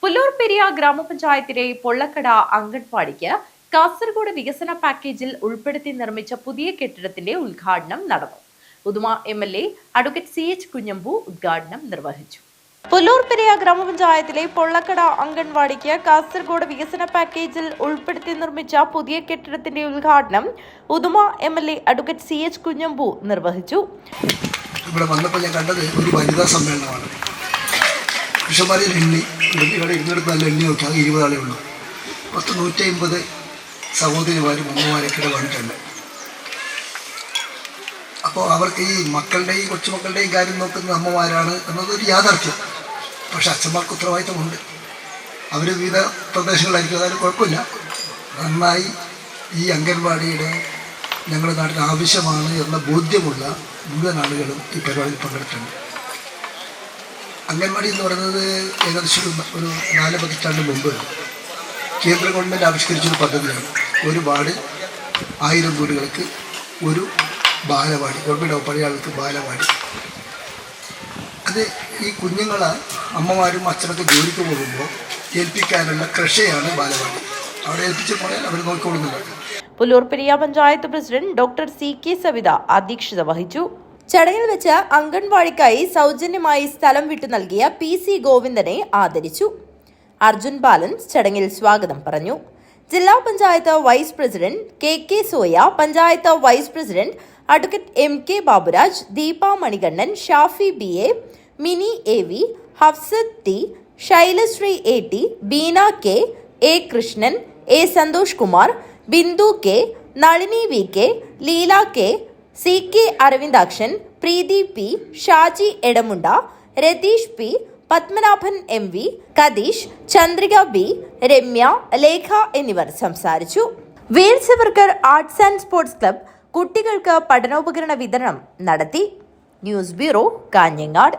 പുല്ലൂർപെരിയ ഗ്രാമപഞ്ചായത്തിലെ പൊള്ളക്കട അംഗൻവാടിക്ക് കാസർഗോഡ് വികസന പാക്കേജിൽ ഉൾപ്പെടുത്തി നിർമ്മിച്ച പുതിയ കെട്ടിടത്തിന്റെ ഉദ്ഘാടനം നടന്നു. Uduma MLA advocate CH Kunhambu ഉദ്ഘാടനം നിർവഹിച്ചു. പുല്ലൂർപെരിയ ഗ്രാമപഞ്ചായത്തിലെ പൊള്ളക്കട അംഗൻവാടിക്ക് കാസർഗോഡ് വികസന പാക്കേജിൽ ഉൾപ്പെടുത്തി നിർമ്മിച്ച പുതിയ കെട്ടിടത്തിന്റെ ഉദ്ഘാടനം Uduma MLA advocate CH Kunhambu നിർവഹിച്ചു. ഇവിടെ വന്നപ്പോൾ ഞാൻ കണ്ടത് ഒരു വനിതാ സമ്മേളനമാണ്. പുരുഷന്മാരിൽ എണ്ണി ഇവിടെ ഇരുന്നിടത്ത് നല്ല എണ്ണി നോക്കി അത് 20 ആളേ ഉള്ളൂ. 150 സഹോദരിമാരും അമ്മമാരൊക്കെ ഇവിടെ വന്നിട്ടുണ്ട്. അപ്പോൾ അവർക്ക് ഈ മക്കളുടെയും കൊച്ചുമക്കളുടെയും കാര്യം നോക്കുന്ന അമ്മമാരാണ് എന്നതൊരു യാഥാർത്ഥ്യം. പക്ഷെ അച്ഛന്മാർക്ക് ഉത്തരവാദിത്തമുണ്ട്. അവർ വിവിധ പ്രദേശങ്ങളിലായിരിക്കും, അതായത് കുഴപ്പമില്ല. നന്നായി ഈ അംഗൻവാടിയുടെ ഞങ്ങളുടെ നാട്ടിൽ ആവശ്യമാണ് എന്ന ബോധ്യമുള്ള മുഴുവൻ ആളുകളും ഈ പരിപാടിയിൽ പങ്കെടുത്തിട്ടുണ്ട്. അംഗൻവാടി എന്ന് പറയുന്നത് ഏകദേശം ഒരു 4 പതിറ്റാണ്ട് മുമ്പ് കേന്ദ്ര ഗവൺമെൻറ് ആവിഷ്കരിച്ചൊരു പദ്ധതിയാണ്. ഒരു വാർഡിൽ 1000 വീടുകൾക്ക് ഒരു ബാലവാടി, ഗവൺമെൻറ് പഴയ ആൾക്ക് ബാലവാടി. അത് ഈ കുഞ്ഞുങ്ങളെ അമ്മമാരും അച്ഛനൊക്കെ ജോലിക്ക് പോകുമ്പോൾ ഏൽപ്പിക്കാനുള്ള കൃഷിയാണ് ബാലവാടി. അവിടെ ഏൽപ്പിച്ച് പോയാൽ അവർ നോക്കിക്കൊള്ളുന്നുണ്ട്. Pullurperiya panchayat president doctor CK Savitha അധ്യക്ഷത വഹിച്ചു. ചടങ്ങിൽ വെച്ച് അംഗൻവാടിക്കായി സൗജന്യമായി സ്ഥലം വിട്ടു നൽകിയ PC ഗോവിന്ദനെ ആദരിച്ചു. അർജുൻ ബാലൻ ചടങ്ങിൽ സ്വാഗതം പറഞ്ഞു. ജില്ലാ panchayat vice president KK Soya, panchayat vice president advocate MK Baburaj, Deepa Manikandan, Shafi BA, Mini AV, Hafsath T, Shailasree AT, Beena K, A Krishnan, A Santhosh Kumar, Bindu K, Nalini VK, Leela K, CK Aravindakshan, Preethi P, Shaji Edamunda, Ratheesh P, Padmanabhan MV, Katheesh, Chandrika B, Ramya, Lekha എന്നിവർ സംസാരിച്ചു. Veer Savarkar arts and sports club കുട്ടികൾക്ക് പഠനോപകരണ വിതരണം നടത്തി. News bureau, Kanhangad.